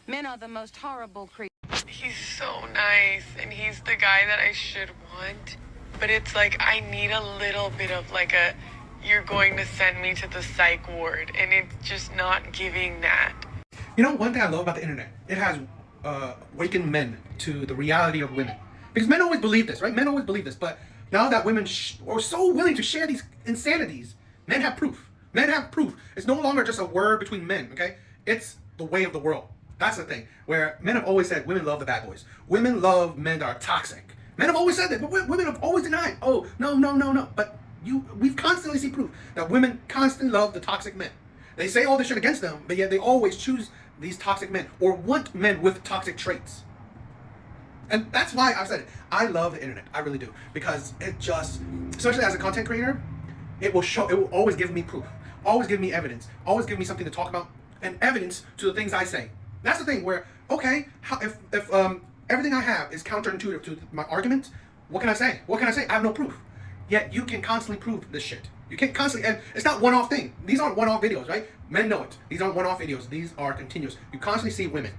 Men are the most horrible creatures. He's so nice, and he's the guy that I should want. But it's like I need a little bit of like a, you're going to send me to the psych ward, and it's just not giving that. You know, one thing I love about the internet, it has awakened men to the reality of women. Because men always believe this, right? Men always believe this, but now that women are so willing to share these insanities, men have proof. Men have proof. It's no longer just a word between men, okay? It's the way of the world. That's the thing. Where men have always said women love the bad boys. Women love men that are toxic. Men have always said that, but women have always denied. Oh, no, no, no, no. But we've constantly seen proof that women constantly love the toxic men. They say all this shit against them, but yet they always choose these toxic men or want men with toxic traits. And that's why I've said it. I love the internet. I really do. Because it just, especially as a content creator, it will always give me proof. Always give me evidence. Always give me something to talk about and evidence to the things I say. That's the thing where, okay, if everything I have is counterintuitive to my argument, what can I say? What can I say? I have no proof. Yet you can constantly prove this shit. You can constantly, and it's not one-off thing. These aren't one-off videos, right? Men know it. These aren't one-off videos. These are continuous. You constantly see women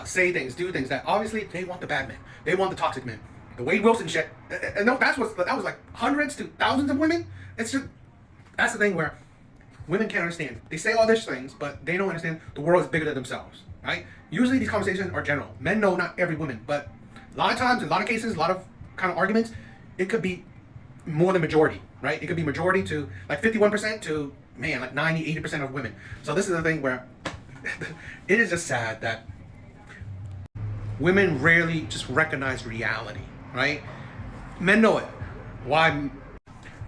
say things, do things that obviously they want the bad men. They want the toxic men. The Wade Wilson shit. And that was like hundreds to thousands of women. It's just, that's the thing where women can't understand. They say all these things, but they don't understand the world is bigger than themselves, right? Usually these conversations are general. Men know not every woman, but a lot of times, in a lot of cases, a lot of kind of arguments, it could be more than majority, right? It could be majority to like 51% to, man, like 90, 80% of women. So this is the thing where it is just sad that women rarely just recognize reality, right? Men know it. Why?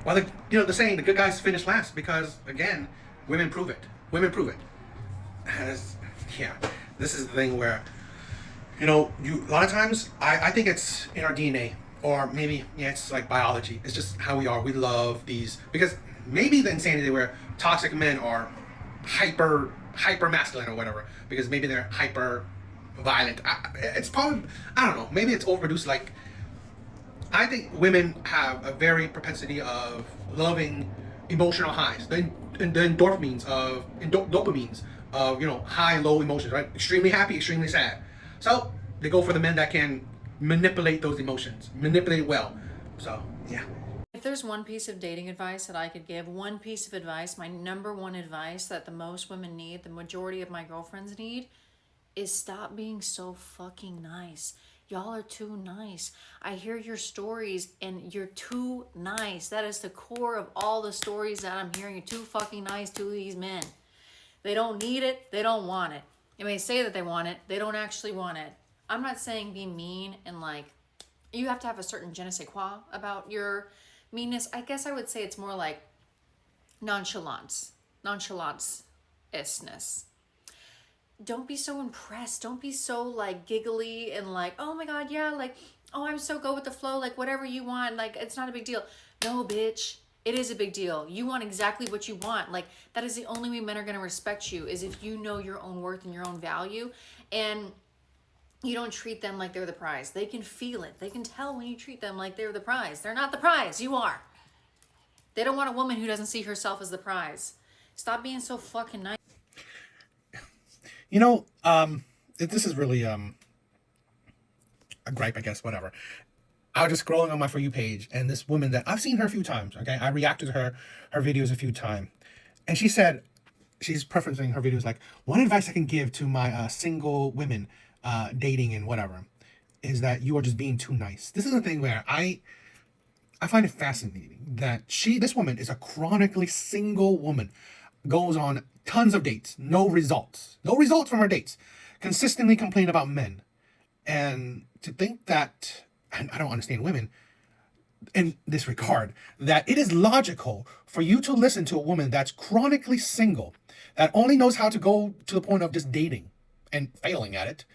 Well, the saying, the good guys finish last, because again, women prove it. Women prove it. Yeah, this is the thing where, a lot of times, I think it's in our DNA, or maybe, it's like biology. It's just how we are. We love these, because maybe the insanity where toxic men are hyper masculine or whatever, because maybe they're hyper violent. It's probably, I don't know, maybe it's overproduced. Like, I think women have a very propensity of loving emotional highs, the dopamines of high and low emotions, right? Extremely happy, extremely sad. So they go for the men that can manipulate those emotions, manipulate well. So yeah. If there's one piece of dating advice that I could give, one piece of advice, my number one advice that the most women need, the majority of my girlfriends need, is stop being so fucking nice. Y'all are too nice. I hear your stories and you're too nice. That is the core of all the stories that I'm hearing. You're too fucking nice to these men. They don't need it. They don't want it. They may say that they want it. They don't actually want it. I'm not saying be mean and like, you have to have a certain je ne sais quoi about your meanness. I guess I would say it's more like nonchalance. Nonchalance-ishness. Don't be so impressed. Don't be so like giggly and like, oh my God, yeah, like, oh, I'm so go with the flow, like whatever you want, like it's not a big deal. No, bitch, it is a big deal. You want exactly what you want. Like that is the only way men are gonna respect you, is if you know your own worth and your own value, and you don't treat them like they're the prize. They can feel it. They can tell when you treat them like they're the prize. They're not the prize, you are. They don't want a woman who doesn't see herself as the prize. Stop being so fucking nice. This is really a gripe, I guess, whatever. I was just scrolling on my For You page, and this woman that I've seen her a few times, okay? I reacted to her videos a few times. And she said, she's preferencing her videos like, one advice I can give to my single women dating and whatever is that you are just being too nice. This is the thing where I find it fascinating that this woman is a chronically single woman, goes on tons of dates, no results from her dates, consistently complain about men. And to think that, and I don't understand women in this regard, that it is logical for you to listen to a woman that's chronically single, that only knows how to go to the point of just dating and failing at it,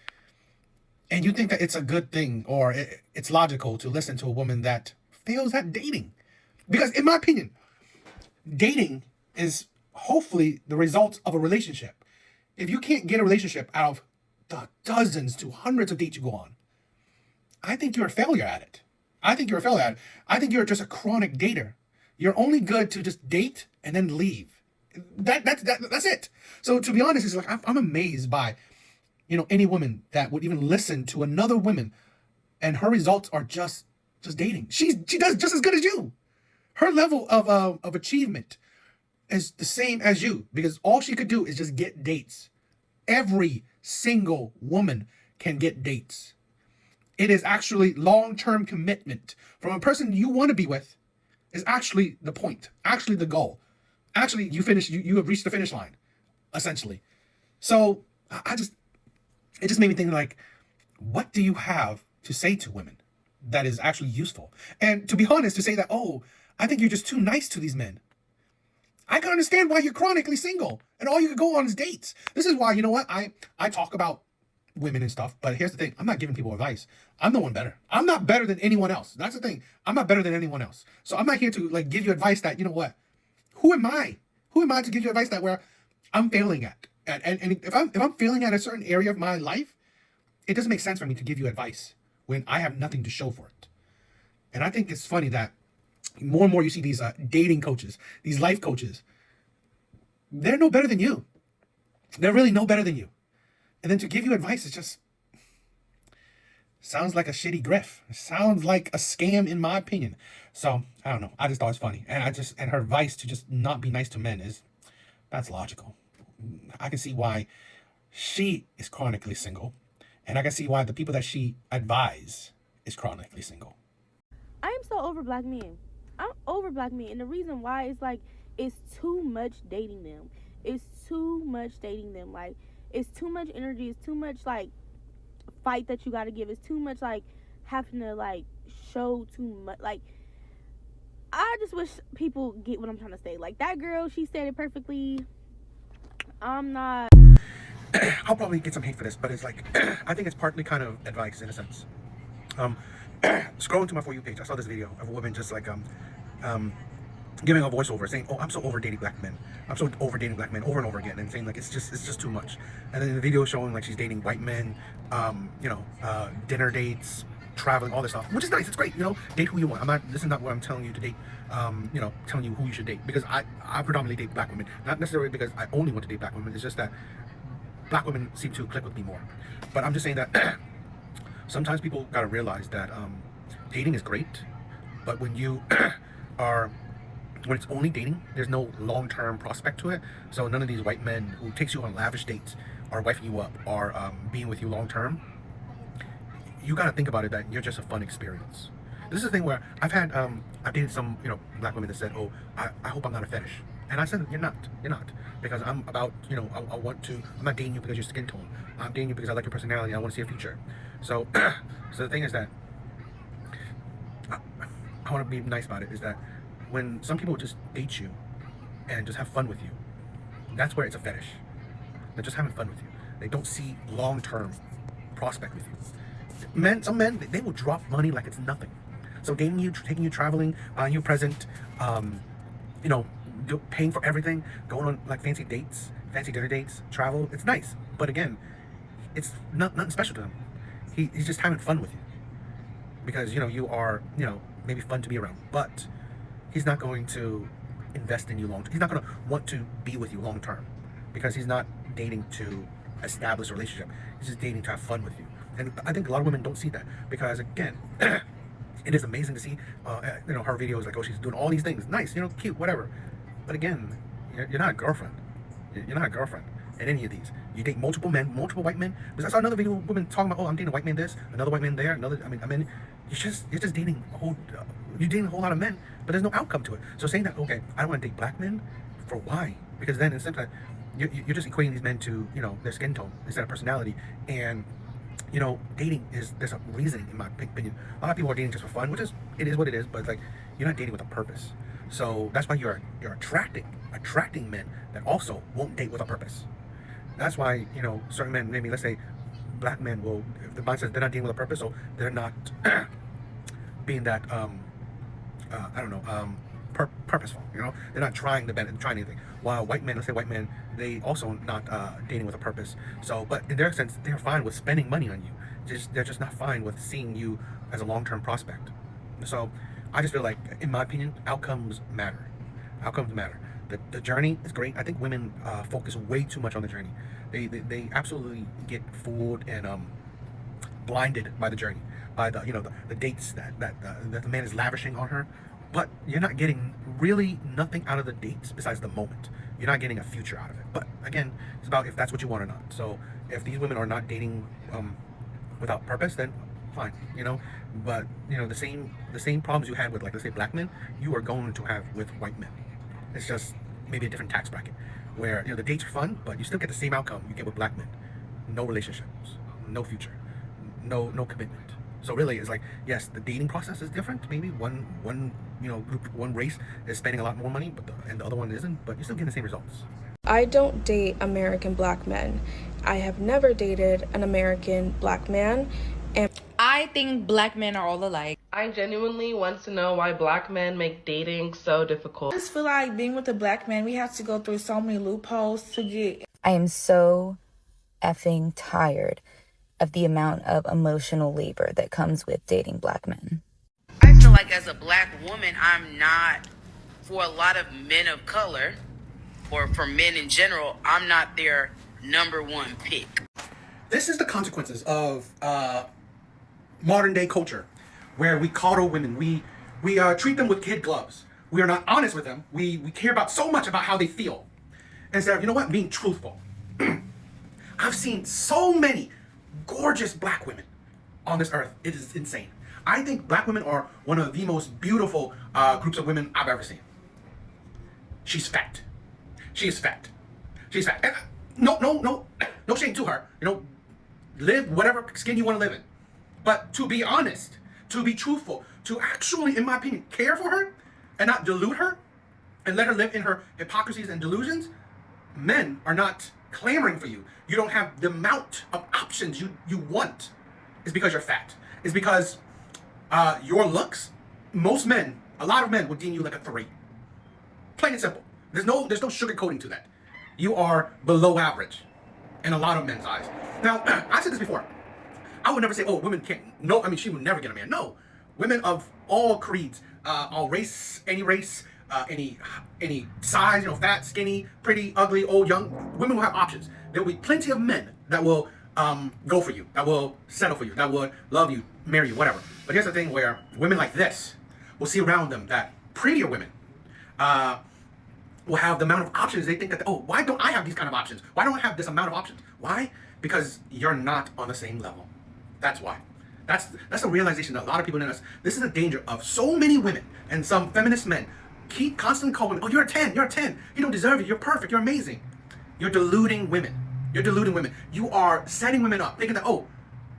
and you think that it's a good thing, or it's logical to listen to a woman that fails at dating. Because in my opinion, dating is hopefully the result of a relationship. If you can't get a relationship out of the dozens to hundreds of dates you go on, I think you're a failure at it. I think you're just a chronic dater. You're only good to just date and then leave. That's it. So to be honest, it's like I'm amazed by any woman that would even listen to another woman, and her results are just dating. She does just as good as you. Her level of achievement is the same as you, because all she could do is just get dates. Every single woman can get dates. It is actually long-term commitment from a person you want to be with is actually the point, actually the goal. Actually, you have reached the finish line, essentially. So it just made me think, like, what do you have to say to women that is actually useful? And to be honest, to say that, oh, I think you're just too nice to these men. I can understand why you're chronically single and all you can go on is dates. This is why, you know what, I talk about women and stuff, but here's the thing. I'm not giving people advice. I'm the one better. I'm not better than anyone else. That's the thing. I'm not better than anyone else. So I'm not here to like give you advice that, you know what, who am I? Who am I to give you advice that where I'm failing at? And if I'm failing at a certain area of my life, it doesn't make sense for me to give you advice when I have nothing to show for it. And I think it's funny that more and more you see these dating coaches, these life coaches. They're no better than you. They're really no better than you. And then to give you advice, it just sounds like a shitty grift. It sounds like a scam, in my opinion. So I don't know. I just thought it was funny, and her advice to just not be nice to men that's logical. I can see why she is chronically single, and I can see why the people that she advise is chronically single. I am so over black men. I'm over black men, and the reason why is like it's too much dating them. It's too much dating them. Like, it's too much energy. It's too much like fight that you got to give. It's too much like having to like show too much. Like, I just wish people get what I'm trying to say. Like, that girl, she said it perfectly. I'm not. I'll probably get some hate for this, but it's like I think it's partly kind of advice in a sense. Scrolling to my For You page, I saw this video of a woman just like giving a voiceover saying, "Oh, I'm so over dating black men. I'm so over dating black men," over and over again, and saying like it's just too much. And then the video showing like she's dating white men, dinner dates, traveling, all this stuff, which is nice. It's great, date who you want. This is not what I'm telling you to date. Telling you who you should date, because I predominantly date black women, not necessarily because I only want to date black women. It's just that black women seem to click with me more. But I'm just saying that sometimes people gotta realize that dating is great, but when you when it's only dating, there's no long-term prospect to it. So none of these white men who takes you on lavish dates are wifing you up or being with you long-term. You gotta think about it that you're just a fun experience. This is the thing where I've dated some black women that said, "Oh, I hope I'm not a fetish," and I said, you're not, because I'm about I'm not dating you because your skin tone. I'm dating you because I like your personality. I want to see a future. So so the thing is that I want to be nice about it, is that when some people just date you and just have fun with you, that's where it's a fetish. They're just having fun with you. They don't see long-term prospect with you. Some men, they will drop money like it's nothing. So dating you, taking you traveling, buying you a present, paying for everything, going on like fancy dates, fancy dinner dates, travel, it's nice. But again, it's nothing special to him. He's just having fun with you. Because, you are, maybe fun to be around. But he's not going to invest in you long term. He's not going to want to be with you long term. Because he's not dating to establish a relationship. He's just dating to have fun with you. And I think a lot of women don't see that. Because again, it is amazing to see, her videos like, oh, she's doing all these things. Nice, cute, whatever. But again, you're not a girlfriend. You're not a girlfriend in any of these. You date multiple men, multiple white men. Because I saw another video of women talking about, oh, I'm dating a white man this, another white man there, another. You're just dating you're dating a whole lot of men, but there's no outcome to it. So saying that, okay, I don't want to date black men, for why? Because then instead of you're just equating these men to their skin tone instead of personality. And dating there's a reasoning, in my opinion. A lot of people are dating just for fun, which is what it is, but like you're not dating with a purpose. So that's why you're attracting men that also won't date with a purpose. That's why certain men, maybe let's say black men, will, if the mind says they're not dating with a purpose, so they're not being that purposeful. They're not trying anything. While white men, let's say white men, they also not dating with a purpose. So, but in their sense, they're fine with spending money on you. They're just not fine with seeing you as a long-term prospect. So I just feel like, in my opinion, outcomes matter. Outcomes matter. The journey is great. I think women focus way too much on the journey. They absolutely get fooled and blinded by the journey, by the dates that the man is lavishing on her. But you're not getting really nothing out of the dates besides the moment. You're not getting a future out of it. But again, it's about if that's what you want or not. So if these women are not dating without purpose, then fine, But the same problems you had with, like, let's say, black men, you are going to have with white men. It's just maybe a different tax bracket, where the dates are fun, but you still get the same outcome you get with black men. No relationships, no future, no commitment. So really, it's like, yes, the dating process is different. Maybe one group, one race is spending a lot more money, but the other one isn't. But you're still getting the same results. I don't date American black men. I have never dated an American black man, and I think black men are all alike. I genuinely want to know why black men make dating so difficult. I just feel like being with a black man, we have to go through so many loopholes to get. I am so effing tired of the amount of emotional labor that comes with dating black men. I feel like as a black woman, I'm not, for a lot of men of color, or for men in general, I'm not their number one pick. This is the consequences of modern day culture, where we coddle women, we treat them with kid gloves. We are not honest with them. We care about so much about how they feel, instead of being truthful. I've seen so many gorgeous black women on this earth. It is insane. I think black women are one of the most beautiful groups of women I've ever seen. She's fat. She is fat. She's fat. And, no shame to her. Live whatever skin you want to live in. But to be honest, to be truthful, to actually, in my opinion, care for her and not delude her and let her live in her hypocrisies and delusions, men are not clamoring for you. You don't have the amount of options you want. It's because you're fat. It's because your looks, most men, a lot of men would deem you like a 3. Plain and simple. There's no sugarcoating to that. You are below average in a lot of men's eyes. Now, I've said this before. I would never say, oh, women can't. No, I mean, she would never get a man. No. Women of all creeds, all race, any size, fat, skinny, pretty, ugly, old, young. Women will have options. There will be plenty of men that will go for you, that will settle for you, that will love you, marry you, whatever. But here's the thing, where women like this will see around them that prettier women will have the amount of options. They think that, oh, why don't I have these kind of options? Why don't I have this amount of options? Why? Because you're not on the same level. That's why. That's a realization that a lot of people in us. This is a danger of so many women and some feminist men keep constantly calling, oh, you're a 10, you're a 10. You don't deserve it. You're perfect. You're amazing. You're deluding women. You're deluding women. You are setting women up, thinking that, oh,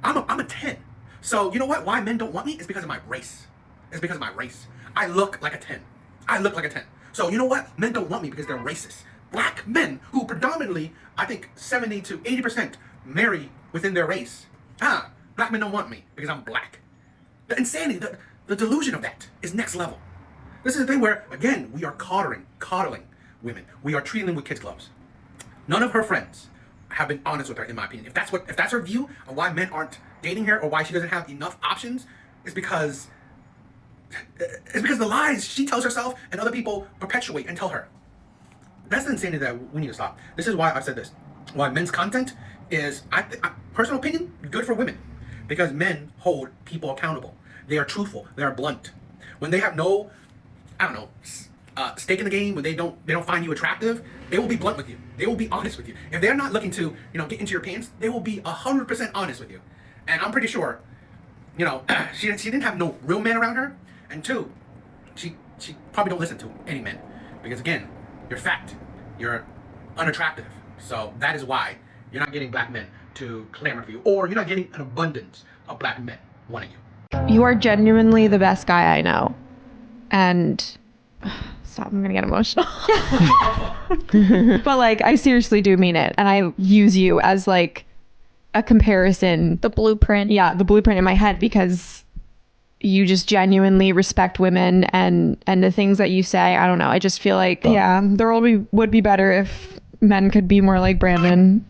I'm a 10. So you know what? Why men don't want me? It's because of my race. It's because of my race. I look like a 10. I look like a 10. So you know what? Men don't want me because they're racist. Black men who predominantly, I think 70 to 80% marry within their race. Black men don't want me because I'm black. The insanity, the delusion of that is next level. This is the thing where, again, we are coddling women. We are treating them with kids' gloves. None of her friends have been honest with her, in my opinion. If that's her view of why men aren't dating her or why she doesn't have enough options, it's because the lies she tells herself and other people perpetuate and tell her. That's the insanity that we need to stop. This is why I've said this. Why men's content is, personal opinion, good for women. Because men hold people accountable. They are truthful. They are blunt. When they have no, stake in the game, when they don't find you attractive, they will be blunt with you. They will be honest with you. If they're not looking to, get into your pants, they will be 100% honest with you. And I'm pretty sure, she didn't have no real men around her. And 2, she probably don't listen to any men. Because again, you're fat. You're unattractive. So that is why you're not getting black men to clamor for you. Or you're not getting an abundance of black men wanting you. You are genuinely the best guy I know. And stop, I'm gonna get emotional. But I seriously do mean it. And I use you as a comparison. The blueprint. Yeah, the blueprint in my head, because you just genuinely respect women and the things that you say. I don't know. I just feel like, yeah, the world would be better if men could be more like Brandon.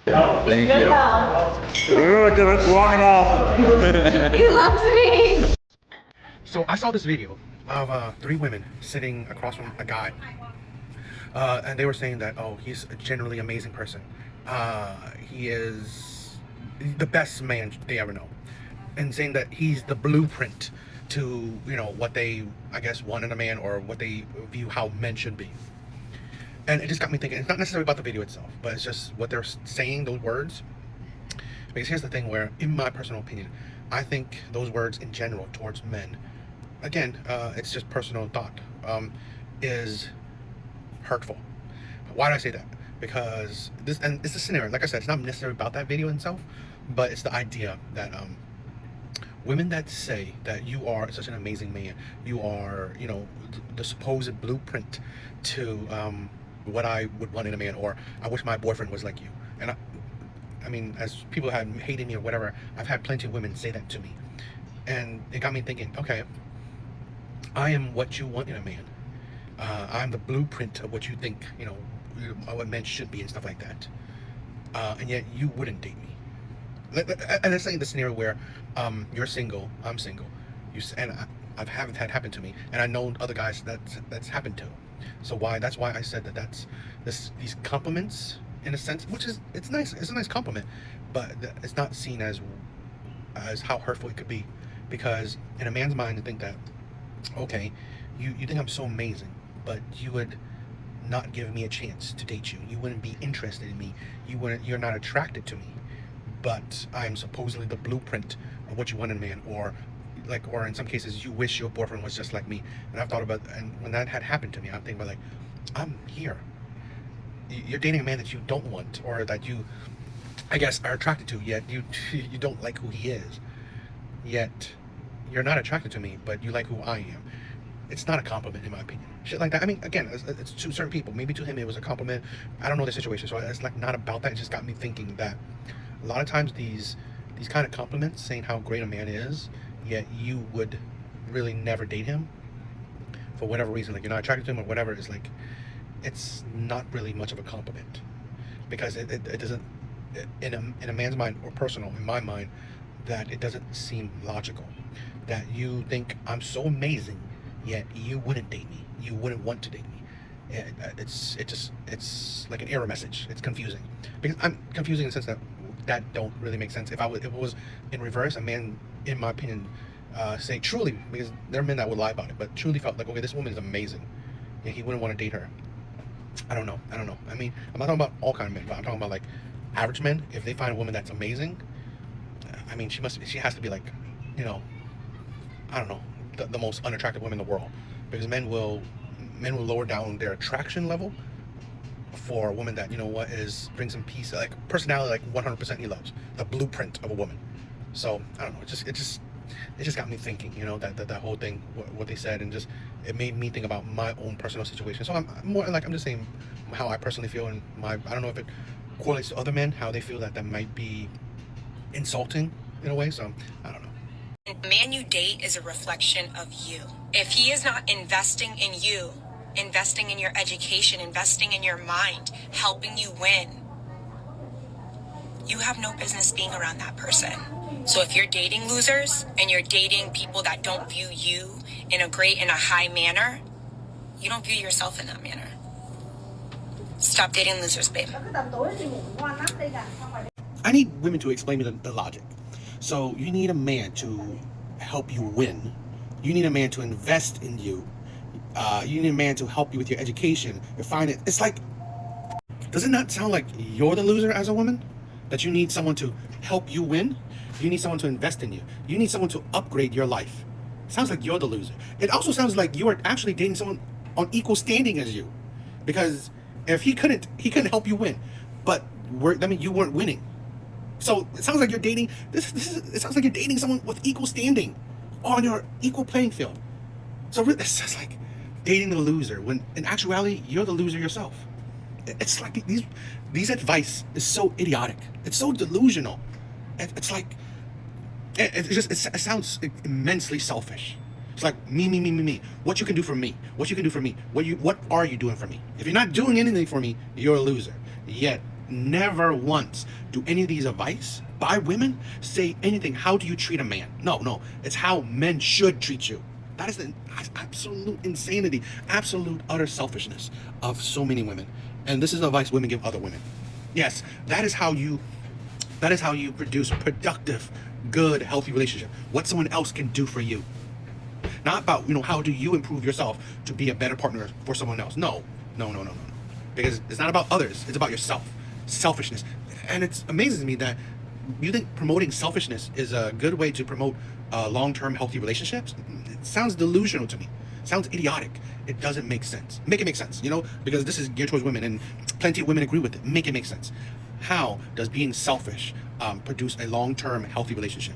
Thank you. He loves me. So I saw this video of 3 women sitting across from a guy, and they were saying that, oh, he's a generally amazing person. He is the best man they ever know, and saying that he's the blueprint to, you know, what they, I guess, want in a man, or what they view how men should be. And it just got me thinking, it's not necessarily about the video itself, but it's just what they're saying, those words. Because here's the thing where, in my personal opinion, I think those words in general towards men, again, it's just personal thought, is hurtful. Why do I say that? Because this, and it's a scenario, like I said, it's not necessarily about that video itself, but it's the idea that women that say that you are such an amazing man, you are, you know, the supposed blueprint to what I would want in a man, or I wish my boyfriend was like you. And I mean, as people have hated me or whatever, I've had plenty of women say that to me. And it got me thinking, okay, I am what you want in a man. I'm the blueprint of what you think, you know, what men should be and stuff like that. And yet you wouldn't date me. And let's say the scenario where you're single, I'm single, and I've had that happen to me, and I know other guys that's happened to. So that's why I said that these compliments, in a sense, which is, it's nice, it's a nice compliment, but it's not seen as how hurtful it could be. Because in a man's mind, to think that, okay, you think I'm so amazing, but you would not give me a chance to date you. You wouldn't be interested in me. You're not attracted to me, but I'm supposedly the blueprint of what you want in a man, or in some cases, you wish your boyfriend was just like me. And I've thought about, and when that had happened to me, I'm thinking about, like, I'm here. You're dating a man that you don't want, or that you, I guess, are attracted to, yet you don't like who he is. Yet you're not attracted to me, but you like who I am. It's not a compliment, in my opinion. Shit like that. I mean, again, it's to certain people. Maybe to him it was a compliment. I don't know the situation, so it's like not about that. It just got me thinking that a lot of times these kind of compliments, saying how great a man is, yet you would really never date him for whatever reason, like you're not attracted to him or whatever, is like, it's not really much of a compliment, because it doesn't, in a man's mind, or personal, in my mind, that it doesn't seem logical that you think I'm so amazing, yet you wouldn't date me, you wouldn't want to date me. It's like an error message. It's confusing, because I'm confusing in the sense that don't really make sense. If it was in reverse, a man, in my opinion, say truly, because there are men that would lie about it, but truly felt like, okay, this woman is amazing, and he wouldn't want to date her. I don't know. I mean, I'm not talking about all kind of men, but I'm talking about, like, average men. If they find a woman that's amazing, I mean, she has to be, like, you know, I don't know, the most unattractive woman in the world, because men will lower down their attraction level for a woman that, you know what, brings some peace, like personality, like 100% he loves, the blueprint of a woman. So I don't know, it just got me thinking, you know, that whole thing, what they said, and just it made me think about my own personal situation. So I'm just saying how I personally feel, and I don't know if it correlates to other men, how they feel that might be insulting in a way. So I don't know. The man you date is a reflection of you. If he is not investing in you, investing in your education, investing in your mind, helping you win, you have no business being around that person. So if you're dating losers and you're dating people that don't view you in a high manner, you don't view yourself in that manner. Stop dating losers, babe. I need women to explain me the logic. So you need a man to help you win. You need a man to invest in you. You need a man to help you with your education, your finance. It's like, does it not sound like you're the loser as a woman? That you need someone to help you win? You need someone to invest in you. You need someone to upgrade your life. It sounds like you're the loser. It also sounds like you are actually dating someone on equal standing as you. Because if he couldn't help you win, but you weren't winning. So it sounds like you're dating, it sounds like you're dating someone with equal standing on your equal playing field. So it's just like dating the loser, when in actuality, you're the loser yourself. It's like these advice is so idiotic. It's so delusional. It's like, it sounds immensely selfish. It's like me. What you can do for me? What you can do for me? What are you doing for me? If you're not doing anything for me, you're a loser. Yet never once do any of these advice by women say anything. How do you treat a man? No. It's how men should treat you. That is the absolute insanity, absolute utter selfishness of so many women. And this is advice women give other women. Yes, that is how you produce productive, good, healthy relationship. What someone else can do for you. Not about, how do you improve yourself to be a better partner for someone else. No. Because it's not about others, it's about yourself. Selfishness. And it amazes me that you think promoting selfishness is a good way to promote long-term healthy relationships. It sounds delusional to me. It sounds idiotic. It doesn't make sense. Make it make sense, because this is geared towards women, and plenty of women agree with it. Make it make sense. How does being selfish produce a long-term healthy relationship?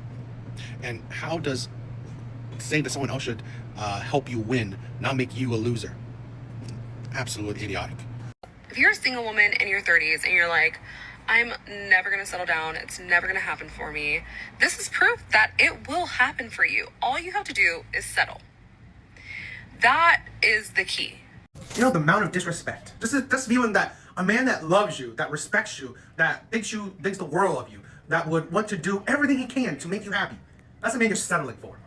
And how does saying that someone else should help you win not make you a loser? Absolutely idiotic. If you're a single woman in your 30s and you're like, I'm never going to settle down, it's never going to happen for me, this is proof that it will happen for you. All you have to do is settle. That is the key. The amount of disrespect. Just viewing that a man that loves you, that respects you, that thinks the world of you, that would want to do everything he can to make you happy. That's the man you're settling for.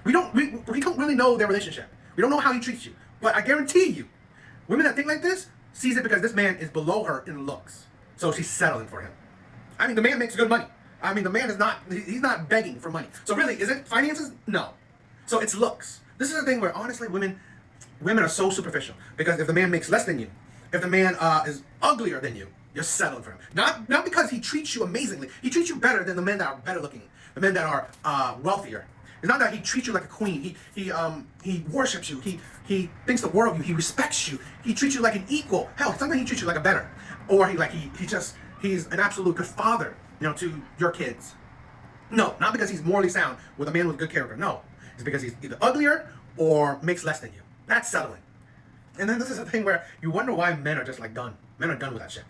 We don't really know their relationship. We don't know how he treats you. But I guarantee you, women that think like this sees it because this man is below her in looks. So she's settling for him. The man makes good money. The man he's not begging for money. So really, is it finances? No. So it's looks. This is the thing where honestly women are so superficial. Because if the man makes less than you, if the man is uglier than you, you're settling for him. Not because he treats you amazingly. He treats you better than the men that are better looking, the men that are wealthier. It's not that he treats you like a queen. He worships you. He thinks the world of you. He respects you. He treats you like an equal. Hell, sometimes he treats you like a better. Or he's an absolute good father, to your kids. No, not because he's morally sound with a man with good character. No, it's because he's either uglier or makes less than you. That's settling. And then this is a thing where you wonder why men are just done. Men are done with that shit.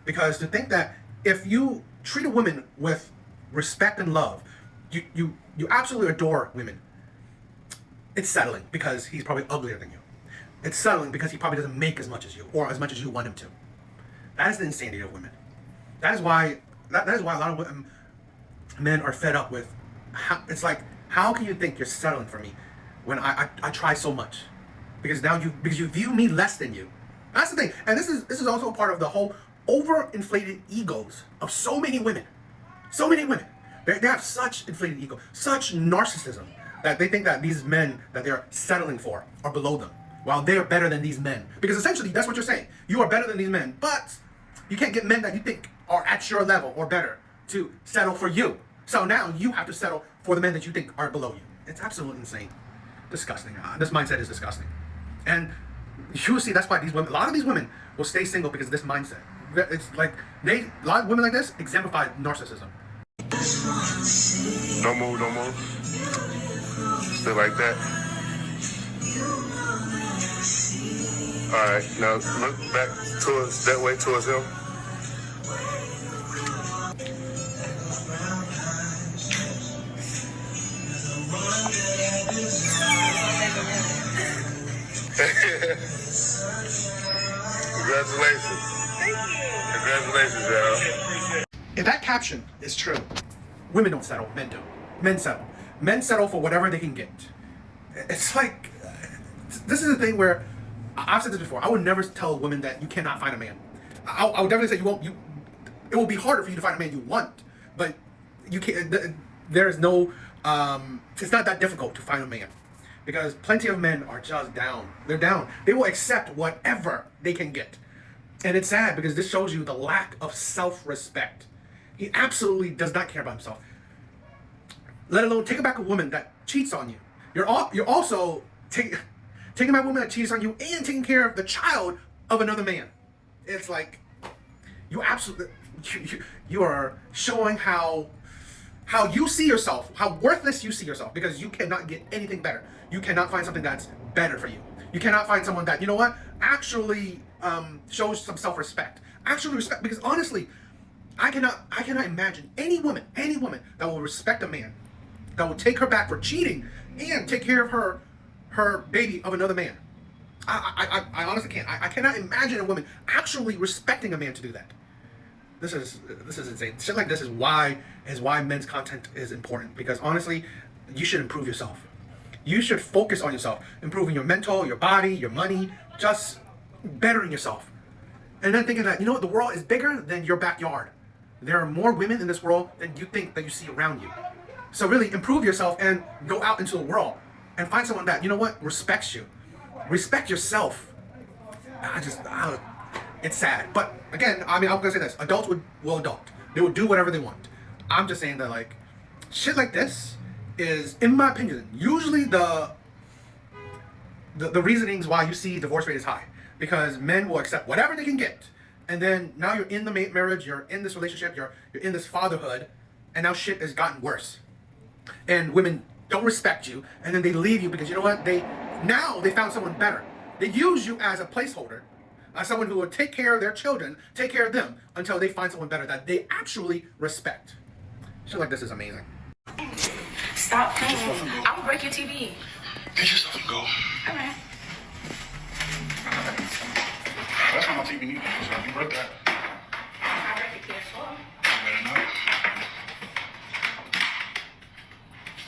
Because to think that if you treat a woman with respect and love, you absolutely adore women, it's settling because he's probably uglier than you. It's settling because he probably doesn't make as much as you, or as much as you want him to. That is the insanity of women. That is why a lot of women, men are fed up with. How can you think you're settling for me when I try so much? Because you view me less than you. That's the thing. And this is also part of the whole overinflated egos of so many women. So many women. They have such inflated ego, such narcissism, that they think that these men that they're settling for are below them, while they are better than these men. Because essentially, that's what you're saying. You are better than these men, but you can't get men that you think are at your level or better to settle for you. So now you have to settle for the men that you think are below you. It's absolutely insane. Disgusting. This mindset is disgusting. And you see, that's why a lot of these women will stay single because of this mindset. It's like a lot of women like this exemplify narcissism. Don't move. Stay like that. Alright, now look back towards him. Congratulations. Thank you. Congratulations, y'all. If that caption is true, women don't settle, men do. Men settle. Men settle for whatever they can get. It's like, this is the thing where, I've said this before, I would never tell a woman that you cannot find a man. I would definitely say it will be harder for you to find a man you want, but you can't, there's no, it's not that difficult to find a man. Because plenty of men are just down. They're down. They will accept whatever they can get. And it's sad because this shows you the lack of self-respect. He absolutely does not care about himself. Let alone taking back a woman that cheats on you. You're also taking back a woman that cheats on you and taking care of the child of another man. It's like you are showing how you see yourself, how worthless you see yourself, because you cannot get anything better. You cannot find something that's better for you. You cannot find someone that, actually shows some self-respect. Actually respect, because honestly, I cannot imagine any woman that will respect a man, that will take her back for cheating and take care of her baby of another man. I honestly can't. I cannot imagine a woman actually respecting a man to do that. this is insane. Shit like this is why men's content is important, because honestly, you should improve yourself. You should focus on yourself, improving your mental, your body, your money, just bettering yourself. And then thinking that, you know what, the world is bigger than your backyard. There are more women in this world than you think that you see around you. So really improve yourself and go out into the world and find someone that, you know what, respects you. Respect yourself. It's sad. But again, I mean, I'm gonna say this: adults will adult. They will do whatever they want. I'm just saying that, like, shit like this is, in my opinion, usually the reasonings why you see divorce rate is high, because men will accept whatever they can get, and then now you're in the marriage, you're in this relationship, you're in this fatherhood, and now shit has gotten worse, and women don't respect you, and then they leave you because, you know what, they found someone better. They use you as a placeholder, as someone who will take care of their children, take care of them, until they find someone better that they actually respect. Shit like this is amazing. Stop playing. I will break your TV. Get yourself and go. Alright. That's not my TV either, so you break that. I'll break the PS4. You better not.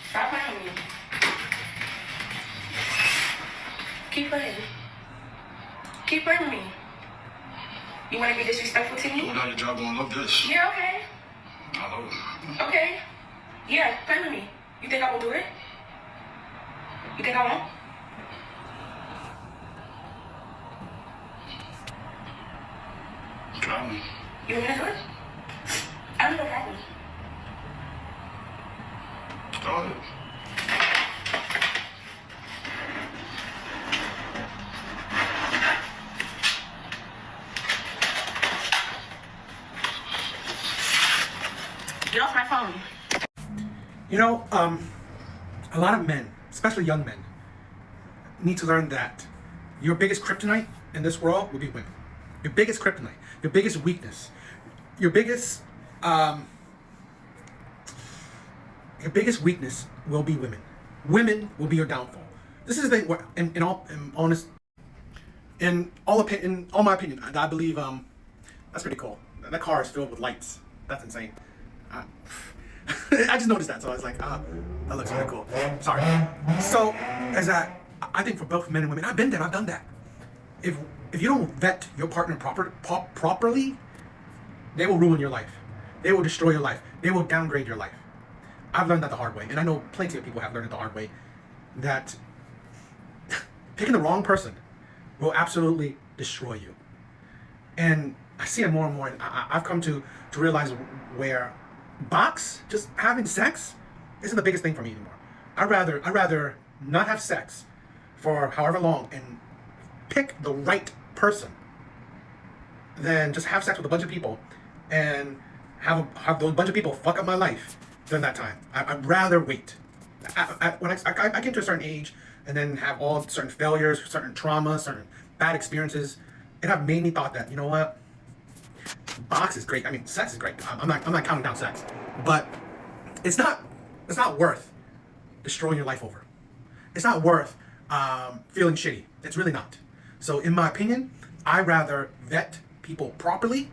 Stop playing with me. Keep playing. Keep playing with me. You want to be disrespectful to me? Go down your job, gonna love this. Yeah, okay. I love it. Okay. Yeah, play with me. You think I will do it? You think I won't? Try me. You want me to do it? I don't know no problem. Go ahead. Get off my phone. You know, a lot of men, especially young men, need to learn that your biggest kryptonite in this world will be women. Your biggest kryptonite, your biggest weakness, your biggest weakness will be women. Women will be your downfall. This is the thing. In all my opinion, I believe that's pretty cool. That car is filled with lights. That's insane. I just noticed that, so I was like, that looks really cool. Sorry. So, as I think for both men and women, I've been there, I've done that. If you don't vet your partner properly, they will ruin your life. They will destroy your life. They will downgrade your life. I've learned that the hard way, and I know plenty of people have learned it the hard way, that picking the wrong person will absolutely destroy you. And I see it more and more, and I've come to realize where just having sex isn't the biggest thing for me anymore. I'd rather not have sex for however long and pick the right person than just have sex with a bunch of people and have those bunch of people fuck up my life during that time. I'd rather wait. When I get to a certain age and then have all certain failures, certain traumas, certain bad experiences, it have made me thought that, you know what, box is great. I mean, sex is great. I'm not counting down sex, but it's not worth destroying your life over. It's not worth feeling shitty. It's really not. So, in my opinion, I'd rather vet people properly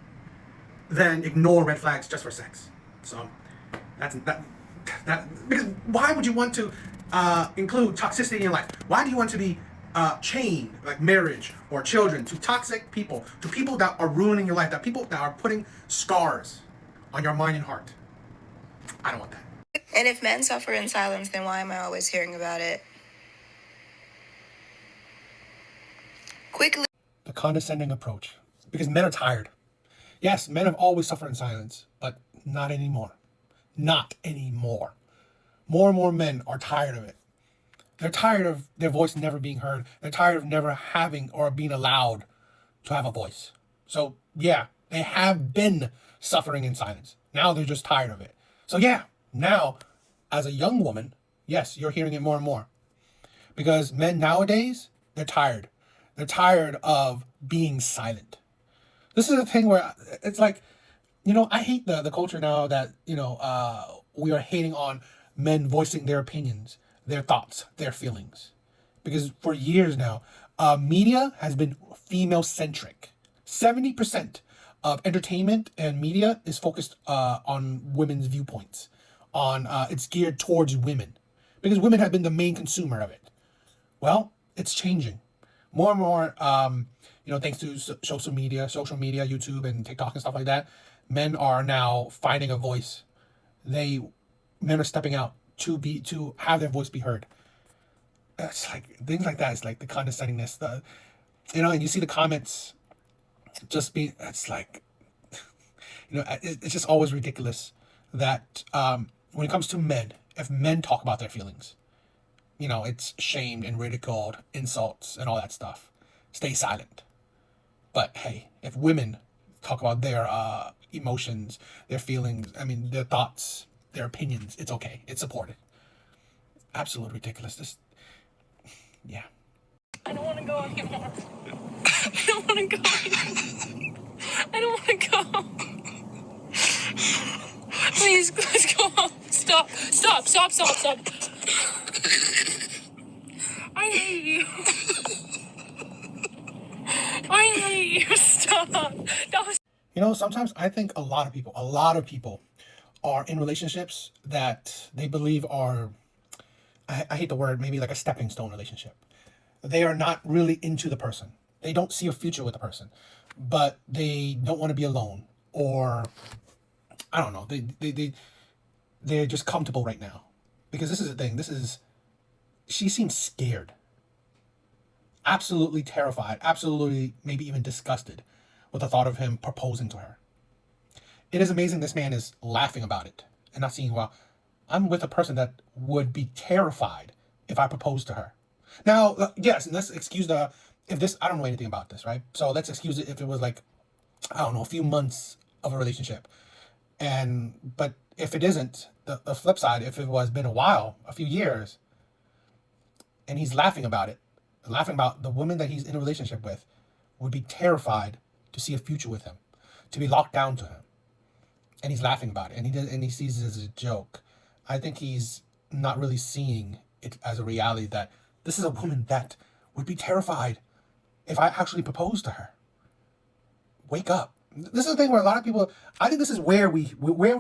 than ignore red flags just for sex. So, that's because why would you want to include toxicity in your life? Why do you want to be chained, like marriage or children, to toxic people, to people that are ruining your life, that people that are putting scars on your mind and heart? I don't want that. And if men suffer in silence, then why am I always hearing about it? Quickly. The condescending approach. Because men are tired. Yes, men have always suffered in silence, but not anymore. Not anymore. More and more men are tired of it. They're tired of their voice never being heard. They're tired of never having or being allowed to have a voice. So, yeah, they have been suffering in silence. Now they're just tired of it. So, yeah, now, as a young woman, yes, you're hearing it more and more. Because men nowadays, they're tired. They're tired of being silent. This is the thing where it's like, you know, I hate the culture now that, you know, we are hating on men voicing their opinions, their thoughts, their feelings. Because for years now, media has been female-centric. 70% of entertainment and media is focused on women's viewpoints. It's geared towards women because women have been the main consumer of it. Well, it's changing. More and more, thanks to social media, YouTube and TikTok and stuff like that, men are now finding a voice. Men are stepping out to have their voice be heard. It's like things like that. It's like the condescendingness, and you see the comments. It's like, it's just always ridiculous that when it comes to men, if men talk about their feelings, it's shamed and ridiculed, insults and all that stuff. Stay silent. But hey, if women talk about their emotions, their feelings, their thoughts, their opinions, it's okay. It's supported. Absolutely ridiculous. Yeah. I don't want to go anymore. I don't want to go anymore. I don't want to go. Please go home. Stop. I hate you. I hate you. Stop. Sometimes I think a lot of people are in relationships that they believe are, I hate the word, maybe like a stepping stone relationship. They are not really into the person. They don't see a future with the person, but they don't want to be alone, or I don't know. They're just comfortable right now, because this is the thing. She seems scared, absolutely terrified, absolutely maybe even disgusted with the thought of him proposing to her. It is amazing this man is laughing about it and not seeing, well, I'm with a person that would be terrified if I proposed to her. Now, yes, and let's excuse I don't know anything about this, right? So let's excuse it if it was like, I don't know, a few months of a relationship. But if it isn't, the flip side, if it was been a while, a few years, and he's laughing about it, laughing about the woman that he's in a relationship with, would be terrified to see a future with him, to be locked down to him. And he's laughing about it, and he sees it as a joke. I think he's not really seeing it as a reality that this is a woman that would be terrified if I actually proposed to her. Wake up. This is the thing where a lot of people, I think this is where we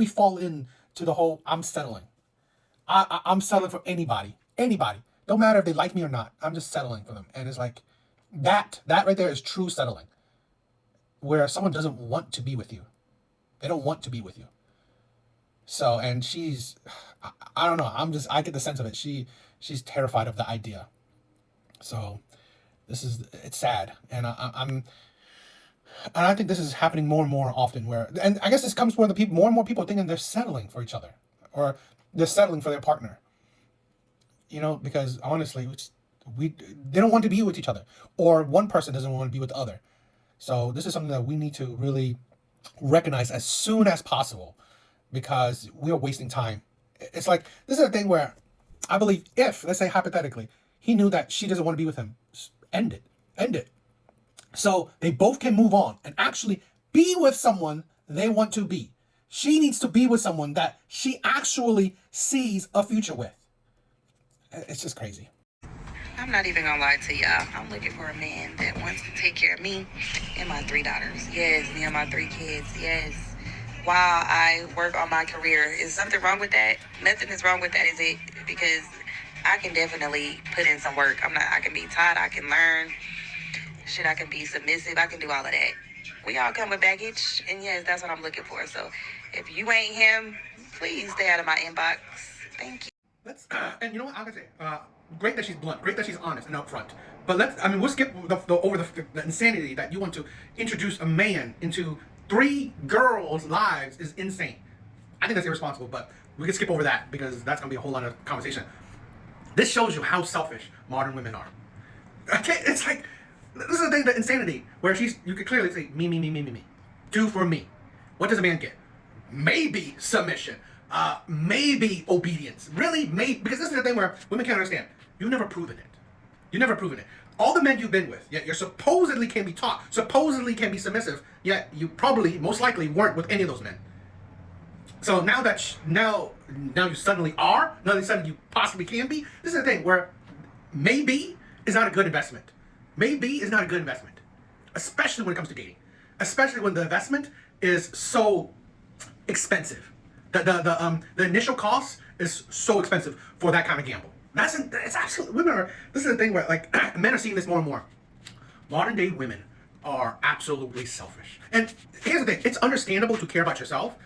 fall into the whole, I'm settling. I'm settling for anybody. Don't matter if they like me or not. I'm just settling for them. And it's like, that right there is true settling. Where someone doesn't want to be with you. They don't want to be with you. So, and she's, I don't know. I get the sense of it. She's terrified of the idea. So, it's sad. And I think this is happening more and more often and I guess this comes where more and more people are thinking they're settling for each other, or they're settling for their partner. Because honestly, they don't want to be with each other, or one person doesn't want to be with the other. So this is something that we need to really recognize as soon as possible, because we are wasting time. It's like, this is a thing where I believe if, let's say hypothetically, he knew that she doesn't want to be with him, end it. So they both can move on and actually be with someone they want to be. She needs to be with someone that she actually sees a future with. It's just crazy. I'm not even gonna lie to y'all. I'm looking for a man that wants to take care of me and my 3 daughters. Yes, me and my 3 kids. Yes. While I work on my career. Is something wrong with that? Nothing is wrong with that, is it? Because I can definitely put in some work. I can be taught, I can learn. I can be submissive. I can do all of that. We all come with baggage, and yes, that's what I'm looking for. So if you ain't him, please stay out of my inbox. Thank you. And you know what I'm gonna say? Great that she's blunt. Great that she's honest and upfront. But we'll skip over the insanity that you want to introduce a man into 3 girls' lives is insane. I think that's irresponsible, but we can skip over that because that's gonna be a whole lot of conversation. This shows you how selfish modern women are. Okay, it's like, this is the thing, the insanity, where you could clearly say, me. Do for me. What does a man get? Maybe submission. Maybe obedience. Really? Maybe. Because this is the thing where women can't understand. You've never proven it. All the men you've been with, yet you supposedly can be taught, supposedly can be submissive, yet you probably, most likely, weren't with any of those men. So now you suddenly are, now that suddenly you possibly can be, this is the thing where maybe is not a good investment. Maybe is not a good investment, especially when it comes to dating. especially when the investment is so expensive. The initial cost is so expensive for that kind of gamble. It's absolutely, women are, this is the thing where like men are seeing this more and more. Modern day women are absolutely selfish. And here's the thing, it's understandable to care about yourself.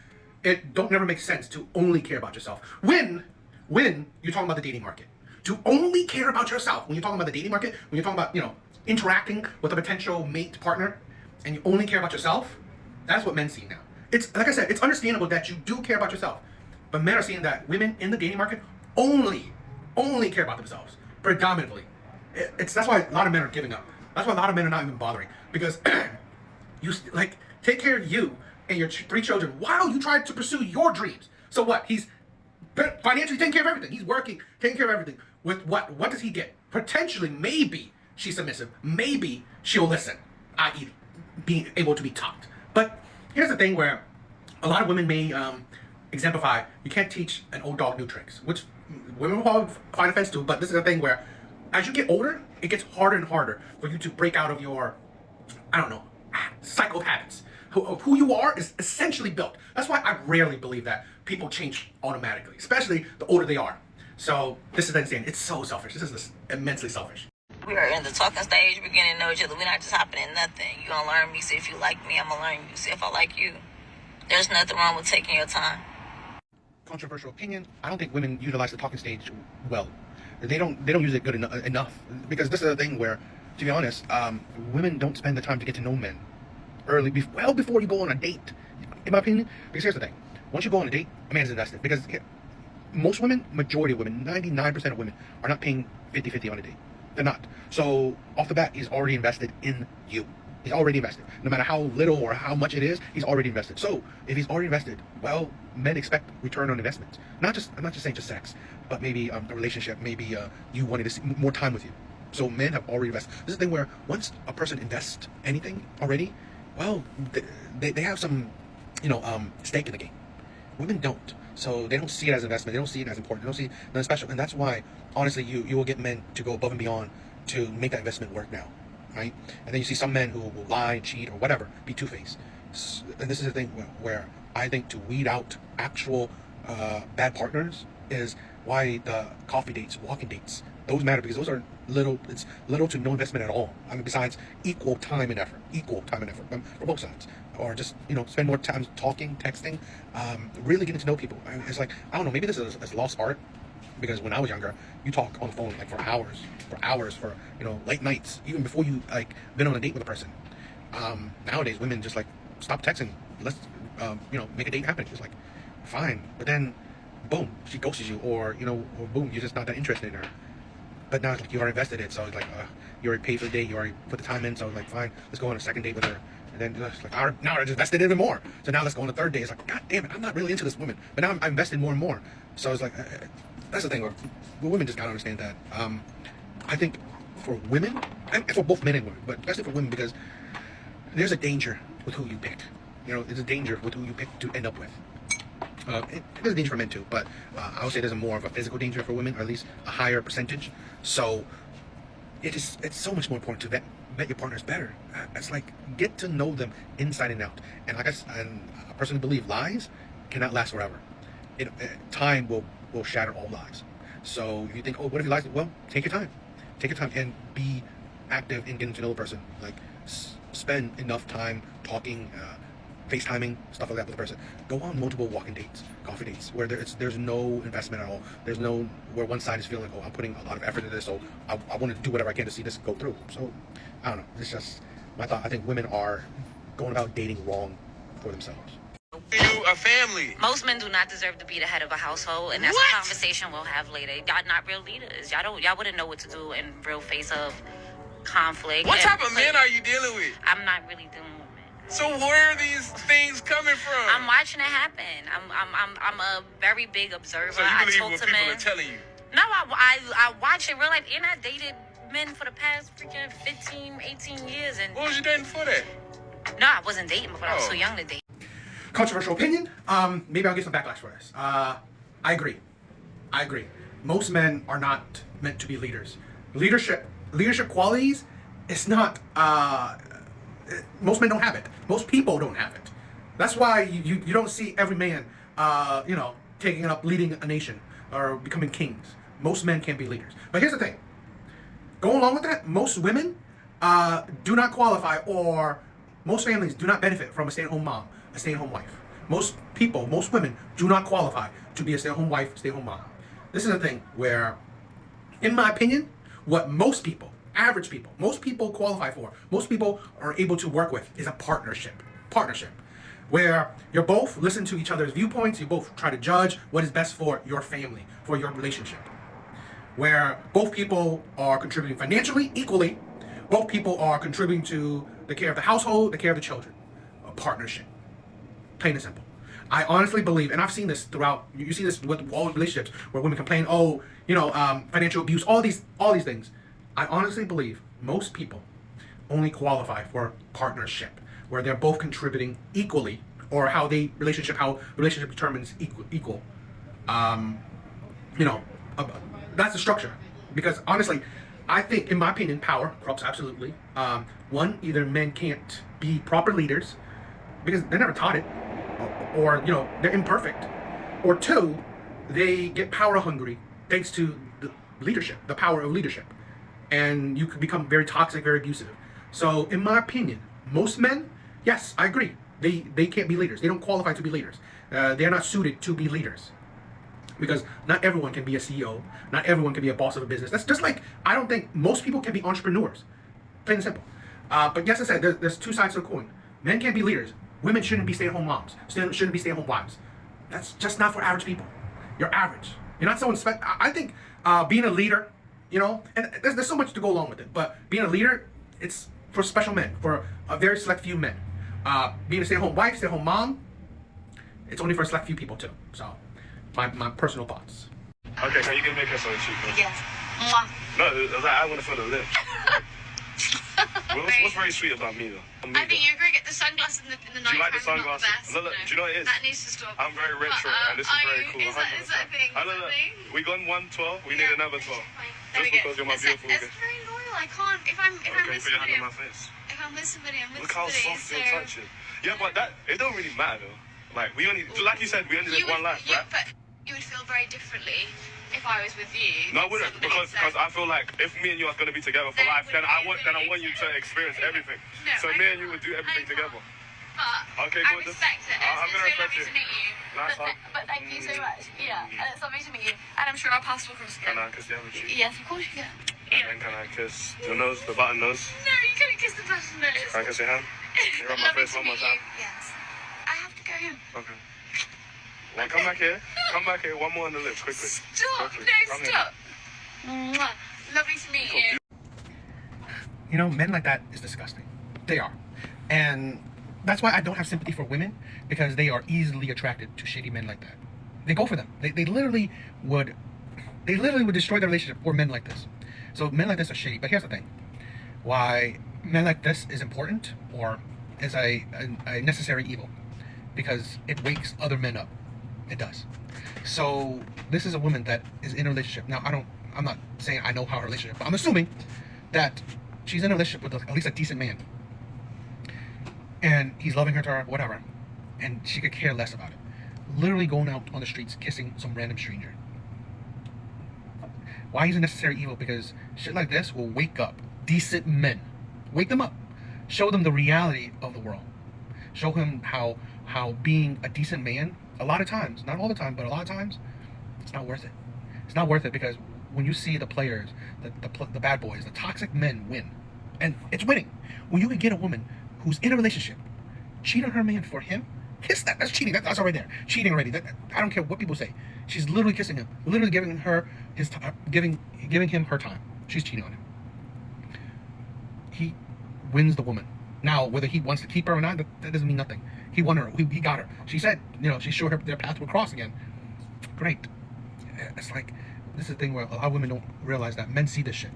It don't never make sense to only care about yourself. When you're talking about the dating market. To only care about yourself, when you're talking about the dating market, when you're talking about, interacting with a potential mate partner, and you only care about yourself, that's what men see now. It's, like I said, it's understandable that you do care about yourself. But men are seeing that women in the dating market only care about themselves, predominantly. That's why a lot of men are giving up. That's why a lot of men are not even bothering. Because you, take care of you and your 3 children while you try to pursue your dreams. So what? He's financially taking care of everything. He's working, taking care of everything. With what? What does he get? Potentially, maybe she's submissive. Maybe she'll listen, i.e. being able to be talked. But here's the thing where a lot of women may exemplify, you can't teach an old dog new tricks, which women will probably find offense to, but this is the thing where as you get older, it gets harder and harder for you to break out of your, cycle of habits. Who you are is essentially built. That's why I rarely believe that people change automatically, especially the older they are. So this is insane. It's so selfish. This is immensely selfish. We are in the talking stage, we're getting to know each other. We're not just hopping in nothing. You're going to learn me, see if you like me. I'm going to learn you, see if I like you. There's nothing wrong with taking your time. Controversial opinion. I don't think women utilize the talking stage well. They don't use it good enough. Because this is the thing where, to be honest, women don't spend the time to get to know men early, well before you go on a date, in my opinion. Because here's the thing. Once you go on a date, a man's invested. Because most women, majority of women, 99% of women are not paying 50-50 on a date. They're not. So off the bat, he's already invested in you. He's already invested. No matter how little or how much it is, he's already invested. So if he's already invested, well, men expect return on investment. I'm not just saying just sex, but maybe a relationship, maybe you wanting to see more time with you. So men have already invested. This is the thing where once a person invests anything already, well, they have some, stake in the game. Women don't. So they don't see it as investment. They don't see it as important. They don't see it as special. And that's why, honestly, you will get men to go above and beyond to make that investment work now, right? And then you see some men who will lie, cheat, or whatever, be two-faced. And this is the thing where I think to weed out actual bad partners is why the coffee dates, walking dates, those matter, because those are it's little to no investment at all. Besides equal time and effort for both sides. Or just, spend more time talking, texting, really getting to know people. It's like, I don't know, maybe this is lost art, because when I was younger, you talk on the phone like for hours, for late nights, even before you been on a date with a person. Nowadays, women just stop texting, let's make a date happen. It's like, fine, but then, boom, she ghosts you, or or boom, you're just not that interested in her. But now it's like you already invested it, so it's like you already paid for the date, you already put the time in, so it's like, fine, let's go on a second date with her. And then it's like, now I just invested even more. So now let's go on a third date. It's like, God damn it, I'm not really into this woman. But now I'm invested more and more. So it's like, that's the thing where women just gotta understand that. I think for women, and for both men and women, but especially for women, because there's a danger with who you pick. There's a danger with who you pick to end up with. There's a danger for men too, but I would say there's more of a physical danger for women, or at least a higher percentage. So it's so much more important to vet your partners better. It's like, get to know them inside and out. And I personally believe lies cannot last forever. Time will shatter all lies. So if you think, oh, what if he lies? Well, take your time and be active in getting to know the person. Spend enough time talking, FaceTiming, stuff like that with the person. Go on multiple walking dates, coffee dates, where there's no investment at all. There's no, where one side is feeling, oh, I'm putting a lot of effort into this, so I want to do whatever I can to see this go through. So, I don't know. It's just my thought. I think women are going about dating wrong for themselves. You a family. Most men do not deserve to be the head of a household, and that's a conversation we'll have later. Y'all not real leaders. Y'all wouldn't know what to do in real face of conflict. What type of men are you dealing with? I'm not really dealing with men. So where are these things coming from? I'm watching it happen. I'm a very big observer. So you I believe talk what to people men. are telling you? No, I watch it real life, and I dated men for the past freaking 15, 18 years. And what was you dating for that? No, I wasn't dating before. I was too young to date. Controversial opinion. Maybe I'll get some backlash for this. I agree. Most men are not meant to be leaders. Leadership qualities. It's not Most men don't have it. Most people don't have it. That's why you don't see every man, taking up leading a nation or becoming kings. Most men can't be leaders. But here's the thing. Going along with that, most women do not qualify, or most families do not benefit from a stay-at-home mom, a stay-at-home wife. Most people, most women do not qualify to be a stay-at-home wife, stay-at-home mom. This is a thing where, in my opinion, what most people, average people, most people qualify for, most people are able to work with is a partnership. Partnership. Where you both listen to each other's viewpoints, you both try to judge what is best for your family, for your relationship. Where both people are contributing financially equally, both people are contributing to the care of the household, the care of the children. A partnership. Plain and simple. I honestly believe, and I've seen this throughout, you see this with all relationships where women complain, financial abuse, all these things. I honestly believe most people only qualify for partnership, where they're both contributing equally, or how relationship determines equal. That's the structure. Because honestly, I think, in my opinion, power corrupts absolutely. One, either men can't be proper leaders because they're never taught it, or they're imperfect, or two, they get power hungry thanks to the leadership, the power of leadership, and you can become very toxic, very abusive. So, in my opinion, most men, yes, I agree, they can't be leaders. They don't qualify to be leaders. They're not suited to be leaders. Because not everyone can be a CEO. Not everyone can be a boss of a business. That's just like, I don't think most people can be entrepreneurs. Plain and simple. But yes, I said, there's two sides to the coin. Men can't be leaders. Women shouldn't be stay-at-home moms. Shouldn't be stay-at-home wives. That's just not for average people. You're average. You're not someone special. I think being a leader, and there's so much to go along with it, but being a leader, it's for special men, for a very select few men. Being a stay-at-home wife, stay-at-home mom, it's only for a select few people too. So, my personal thoughts. Okay, can you give me a kiss on the cheek? Yes. Mwah. No, I want to feel the lips. What's very sweet about me though? I think you're going to get the sunglasses in the night. Do you like the sunglasses? Look, do you know what it is? That needs to stop. I'm very retro, and this is very cool. Is that a thing? Look, we got 112. We need another 12. Just because you're my beautiful. It's very loyal. I can't. If I'm with put your hand somebody, on my face. if I'm with somebody, I'm with Look how somebody. soft your touch is. Yeah, but it don't really matter though. Like like you said, we only live one life, right? But you would feel very differently if I was with you. No, I wouldn't, because I feel like if me and you are going to be together for life, then I want you to experience everything. No, so me and you would do everything together. But Okay, I good. respect it. I'm It's gonna so respect lovely you. to meet you. Nice one. But thank you so much. Yeah, and it's lovely to meet you. And I'm sure our paths will cross again. Can I kiss the other cheek? Yes, of course you can. And then can I kiss the nose, the button nose? No, you couldn't kiss the button nose. Can I kiss your hand? You rub my Lovely face to one more meet time. you. Yes. I have to go home. Okay. Well, come back here. Come back here. One more on the lips, quickly. Stop! Quickly. No, Come here. stop! Mwah. Lovely to meet you. Men like that is disgusting. They are. And that's why I don't have sympathy for women, because they are easily attracted to shady men like that. They go for them. They literally would destroy their relationship for men like this. So men like this are shady. But here's the thing. Why men like this is important, or is a necessary evil, because it wakes other men up. It does. So this is a woman that is in a relationship. Now I'm not saying I know how her relationship, but I'm assuming that she's in a relationship with at least a decent man. And he's loving her to her, whatever. And she could care less about it. Literally going out on the streets, kissing some random stranger. Why is it necessary evil? Because shit like this will wake up decent men. Wake them up. Show them the reality of the world. Show him how being a decent man, a lot of times, not all the time, but a lot of times, it's not worth it. It's not worth it, because when you see the players, the bad boys, the toxic men win. And it's winning. When you can get a woman who's in a relationship, cheat on her man for him, kiss that. That's cheating. That's already there. Cheating already. I don't care what people say. She's literally kissing him, literally giving her his time, giving him her time. She's cheating on him. He wins the woman. Now, whether he wants to keep her or not, that doesn't mean nothing. He won her. He got her. She said, she's sure their path will cross again. Great. It's like, this is the thing where a lot of women don't realize that men see this shit.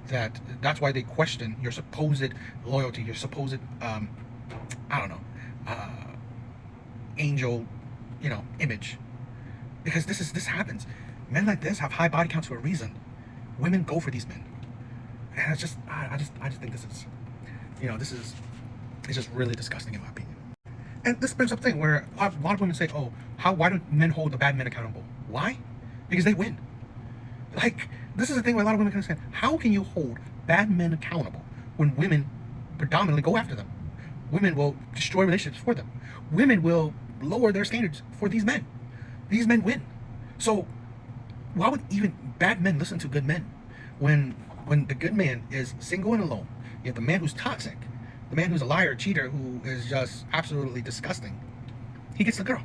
That's why they question your supposed loyalty, your supposed angel, image. Because this happens. Men like this have high body counts for a reason. Women go for these men. And it's just I just think this is It's just really disgusting in my opinion. And this brings up a thing where a lot of women say, oh, why do men hold the bad men accountable? Why? Because they win. Like, this is the thing where a lot of women can say, how can you hold bad men accountable when women predominantly go after them? Women will destroy relationships for them. Women will lower their standards for these men. These men win. So why would even bad men listen to good men? When the good man is single and alone, you have the man who's toxic, the man who's a liar, cheater, who is just absolutely disgusting, he gets the girl.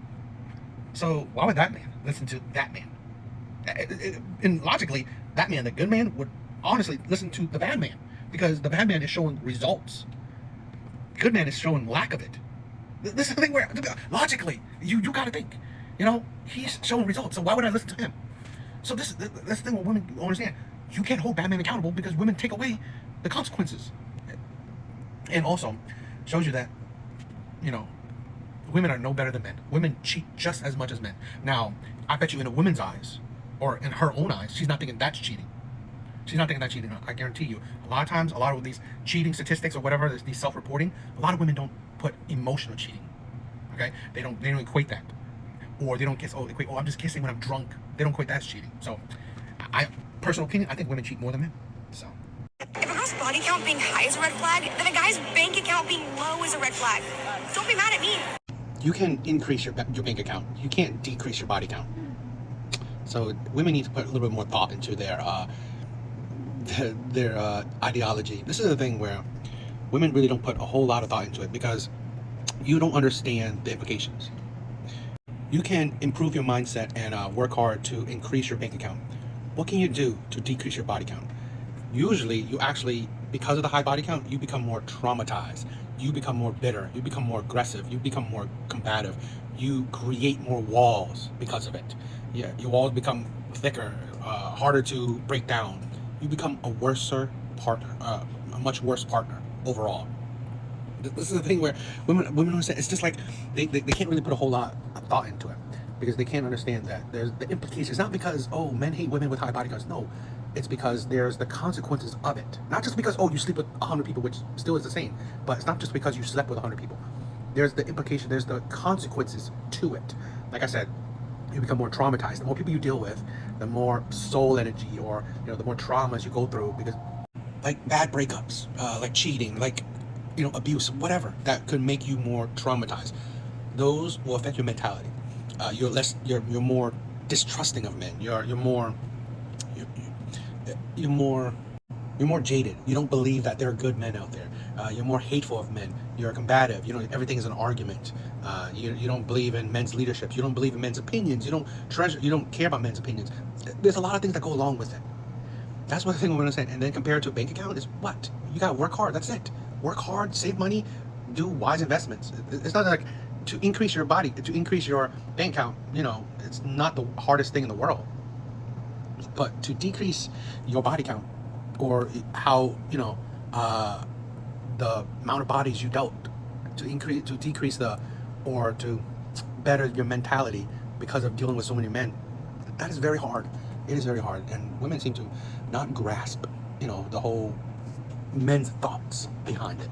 So why would that man listen to that man? And logically, that man, the good man, would honestly listen to the bad man, because the bad man is showing results. The good man is showing lack of it. This is the thing where, logically, you gotta think, he's showing results, so why would I listen to him? So that's the thing what women don't understand. You can't hold bad men accountable because women take away the consequences. And also, shows you that, women are no better than men. Women cheat just as much as men. Now, I bet you in a woman's eyes, or in her own eyes, she's not thinking that's cheating. She's not thinking that's cheating. I guarantee you. A lot of times, a lot of these cheating statistics or whatever, these self-reporting, a lot of women don't put emotional cheating. Okay? They don't equate that. Or they don't equate, I'm just kissing when I'm drunk. They don't equate that as cheating. So, personal opinion, I think women cheat more than men. So. If a girl's body count being high is a red flag, then a guy's bank account being low is a red flag. Don't be mad at me. You can increase your bank account. You can't decrease your body count. So women need to put a little bit more thought into their ideology. This is the thing where women really don't put a whole lot of thought into it because you don't understand the implications. You can improve your mindset and work hard to increase your bank account. What can you do to decrease your body count? Usually, you actually, because of the high body count, you become more traumatized. You become more bitter. You become more aggressive. You become more combative. You create more walls because of it. Yeah, your walls become thicker, harder to break down. You become a worser partner, a much worse partner overall. This is the thing where women understand. It's just like they can't really put a whole lot of thought into it because they can't understand that there's the implications. It's not because, oh, men hate women with high body counts. No, it's because there's the consequences of it. Not just because, oh, you sleep with 100 people, which still is the same, but it's not just because you slept with 100 people. There's the implication, there's the consequences to it. Like I said, you become more traumatized. The more people you deal with, the more soul energy or, the more traumas you go through because, like bad breakups, like cheating, like, abuse, whatever, that could make you more traumatized. Those will affect your mentality. You're more distrusting of men. You're more jaded. You don't believe that there are good men out there. You're more hateful of men. You're combative. Everything is an argument. You don't believe in men's leadership. You don't believe in men's opinions. You don't care about men's opinions. There's a lot of things that go along with it. That's what the thing we're gonna say. And then compared to a bank account is what? You gotta work hard. That's it. Work hard, save money, do wise investments. It's not like to increase your bank account, it's not the hardest thing in the world. But to decrease your body count or how, the amount of bodies you dealt, to decrease or to better your mentality because of dealing with so many men, that is very hard. It is very hard. And women seem to not grasp, the whole men's thoughts behind it.